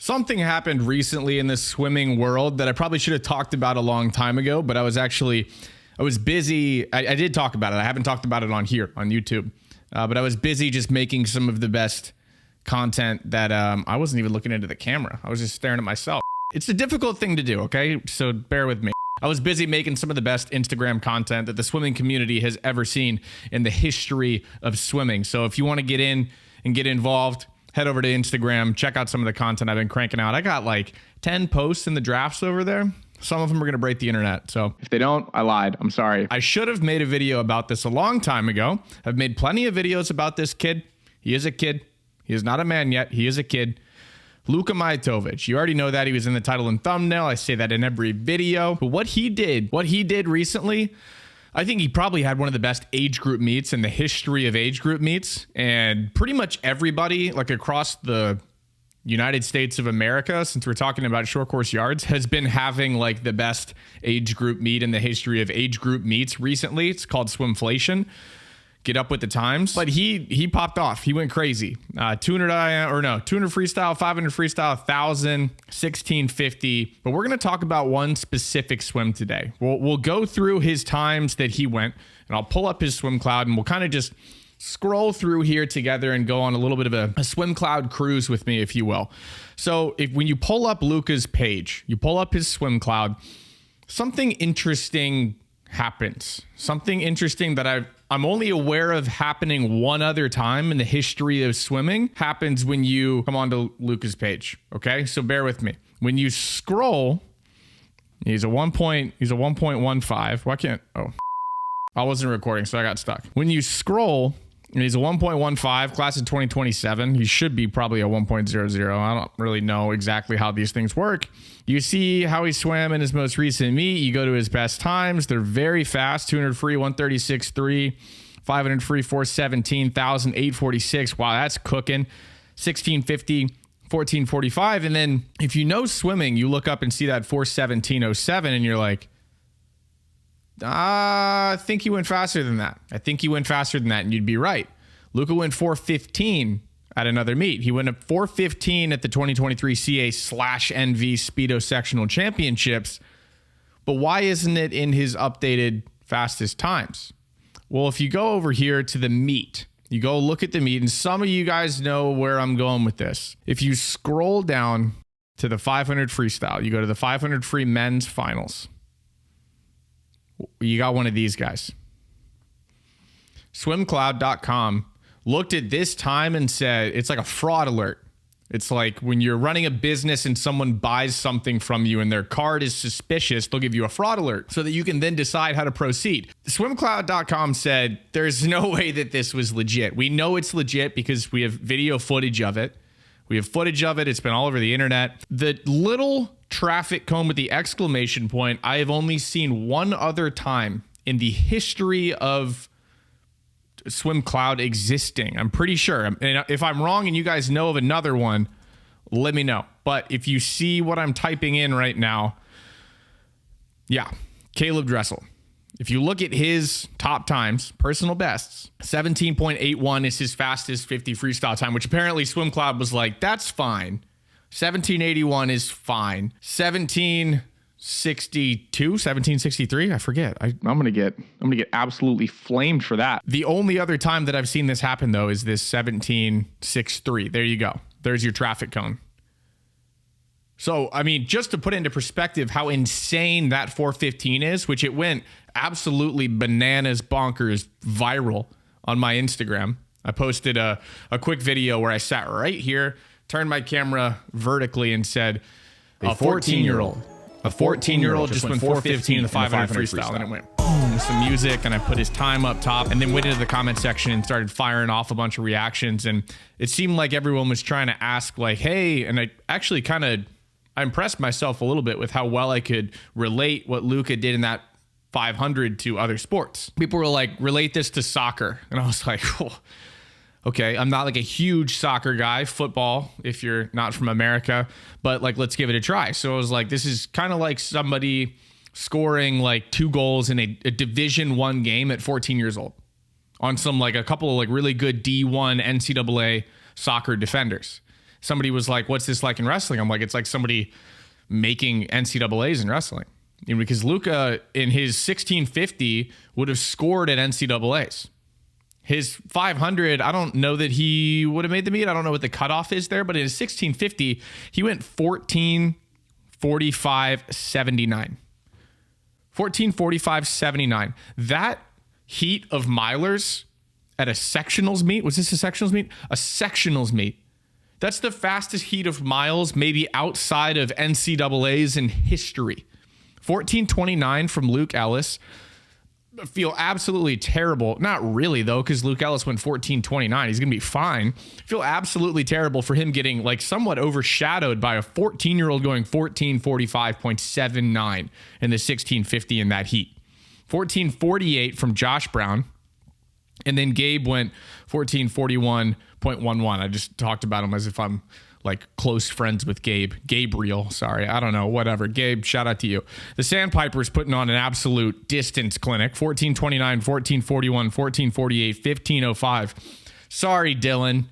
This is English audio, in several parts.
Something happened recently in the swimming world that I probably should have talked about a long time ago, but I was busy. I did talk about it. I haven't talked about it on here on YouTube, but I was busy just making some of the best content that I wasn't even looking into the camera. I was just staring at myself. It's a difficult thing to do, okay? So bear with me. I was busy making some of the best Instagram content that the swimming community has ever seen in the history of swimming. So if you want to get in and get involved, head over to Instagram, check out some of the content I've been cranking out. I got like 10 posts in the drafts over there. Some of them are going to break the internet. So if they don't, I lied. I'm sorry. I should have made a video about this a long time ago. I've made plenty of videos about this kid. He is a kid. He is not a man yet. He is a kid. Luka Mijatovic. You already know that. He was in the title and thumbnail. I say that in every video. But what he did recently, I think he probably had one of the best age group meets in the history of age group meets. And pretty much everybody, like across the United States of America, since we're talking about short course yards, has been having like the best age group meet in the history of age group meets recently. It's called Swimflation. Get up with the times. But he popped off. He went crazy. 200 freestyle, 500 freestyle, 1,000, 1650. But we're going to talk about one specific swim today. We'll go through his times that he went, and I'll pull up his SwimCloud, and we'll kind of just scroll through here together and go on a little bit of a SwimCloud cruise with me, if you will. So when you pull up Luka's page, you pull up his SwimCloud, something interesting happens. Something interesting that I'm only aware of happening one other time in the history of swimming happens when you come onto Luka's page. Okay, so bear with me. When you scroll, he's a 1.15. Why can't? Oh, I wasn't recording, so I got stuck. When you scroll, he's a 1.15, class of 2027. He should be probably a 1.00. I don't really know exactly how these things work. You see how he swam in his most recent meet. You go to his best times. They're very fast. 200 free, 136.3. 500 free, 417. 1,000, 846. Wow, that's cooking. 1650, 1445. And then if you know swimming, you look up and see that 417.07 and you're like, I think he went faster than that. And you'd be right. Luka went 415 at another meet. He went at 415 at the 2023 CA/NV Speedo Sectional Championships. But why isn't it in his updated fastest times? Well, if you go over here to the meet, you go look at the meet, and some of you guys know where I'm going with this. If you scroll down to the 500 freestyle, you go to the 500 free men's finals. You got one of these guys. SwimCloud.com looked at this time and said, it's like a fraud alert. It's like when you're running a business and someone buys something from you and their card is suspicious, they'll give you a fraud alert so that you can then decide how to proceed. SwimCloud.com said, there's no way that this was legit. We know it's legit because we have video footage of it. It's been all over the internet. The little traffic cone with the exclamation point, I have only seen one other time in the history of SwimCloud existing. I'm pretty sure. And if I'm wrong and you guys know of another one, let me know. But if you see what I'm typing in right now, yeah, Caleb Dressel. If you look at his top times, personal bests, 17.81 is his fastest 50 freestyle time, which apparently SwimCloud was like, that's fine. 1781 is fine. 1763, I forget. I'm gonna get absolutely flamed for that. The only other time that I've seen this happen though is this 1763. There you go. There's your traffic cone. So, I mean, just to put into perspective how insane that 415 is, which it went absolutely bananas, bonkers, viral on my Instagram. I posted a quick video where I sat right here, turned my camera vertically and said, a 14-year-old just went 415 in the 500 freestyle. And it went boom, with some music, and I put his time up top and then went into the comment section and started firing off a bunch of reactions. And it seemed like everyone was trying to ask like, hey, and I actually I impressed myself a little bit with how well I could relate what Luka did in that 500 to other sports. People were like, relate this to soccer. And I was like, oh, okay, I'm not like a huge soccer guy, football, if you're not from America, but like, let's give it a try. So I was like, this is kind of like somebody scoring like 2 goals in a Division I game at 14 years old on some like a couple of like really good D1 NCAA soccer defenders. Somebody was like, what's this like in wrestling? I'm like, it's like somebody making NCAAs in wrestling. Because Luka in his 1650 would have scored at NCAAs. His 500, I don't know that he would have made the meet. I don't know what the cutoff is there, but in his 1650, he went 14:45:79. 14:45:79. That heat of milers at a sectionals meet. Was this a sectionals meet? A sectionals meet. That's the fastest heat of miles maybe outside of NCAAs in history. 14:29 from Luke Ellis. I feel absolutely terrible. Not really, though, because Luke Ellis went 14:29. He's going to be fine. I feel absolutely terrible for him getting like somewhat overshadowed by a 14-year-old going 14:45.79 in the 1650 in that heat. 14:48 from Josh Brown. And then Gabe went 14:41.11. I just talked about him as if I'm like close friends with Gabriel, sorry. I don't know, whatever. Gabe, shout out to you. The Sandpiper's putting on an absolute distance clinic. 14:29, 14:41, 14:48, 15:05. Sorry, Dylan.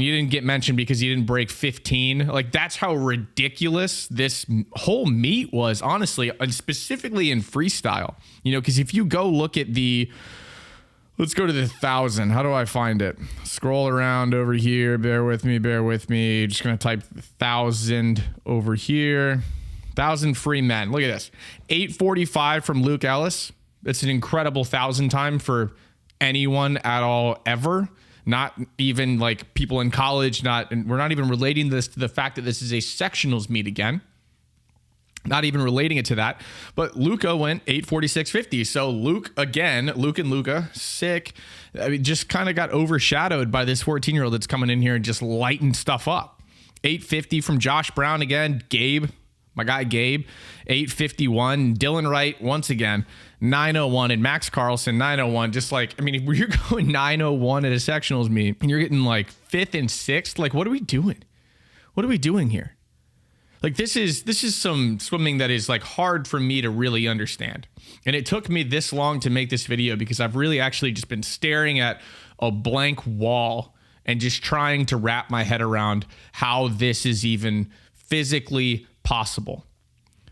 You didn't get mentioned because you didn't break 15. Like, that's how ridiculous this whole meet was, honestly, and specifically in freestyle. Because if you go look at let's go to the 1,000. How do I find it? Scroll around over here. Bear with me. Just going to type 1,000 over here. 1,000 free men. Look at this. 8:45 from Luke Ellis. It's an incredible 1,000 time for anyone at all ever. Not even like people in college. And we're not even relating this to the fact that this is a sectionals meet again. Not even relating it to that. But Luka went 8:46.50. So Luke and Luka, sick. I mean, just kind of got overshadowed by this 14-year-old that's coming in here and just lighting stuff up. 8:50 from Josh Brown again. Gabe, my guy Gabe, 8:51. Dylan Wright, once again, 9:01. And Max Carlson, 9:01. Just like, I mean, if you're going 9:01 at a sectionals meet and you're getting like 5th and 6th, like, what are we doing? What are we doing here? Like, this is some swimming that is like hard for me to really understand. And it took me this long to make this video because I've really actually just been staring at a blank wall and just trying to wrap my head around how this is even physically possible.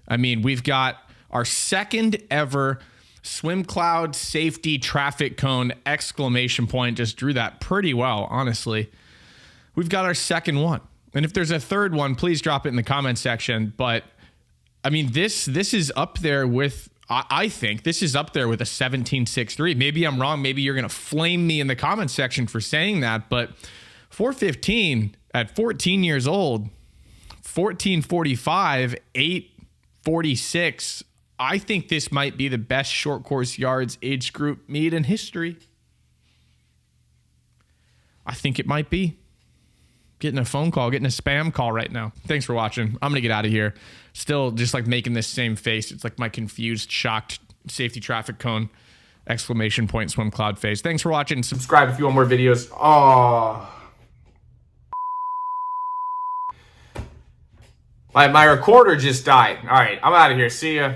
I mean, we've got our second ever SwimCloud safety traffic cone exclamation point. Just drew that pretty well, honestly. We've got our second one. And if there's a third one, please drop it in the comment section. But I mean, this is up there with, I think this is up there with a 17.63. Maybe I'm wrong. Maybe you're going to flame me in the comment section for saying that. But 4:15 at 14 years old, 14:45, 8:46. I think this might be the best short course yards age group meet in history. I think it might be. Getting a phone call, getting a spam call right now. Thanks for watching. I'm going to get out of here. Still just like making this same face. It's like my confused, shocked safety traffic cone exclamation point SwimCloud face. Thanks for watching. Subscribe if you want more videos. Oh. My recorder just died. All right, I'm out of here. See ya.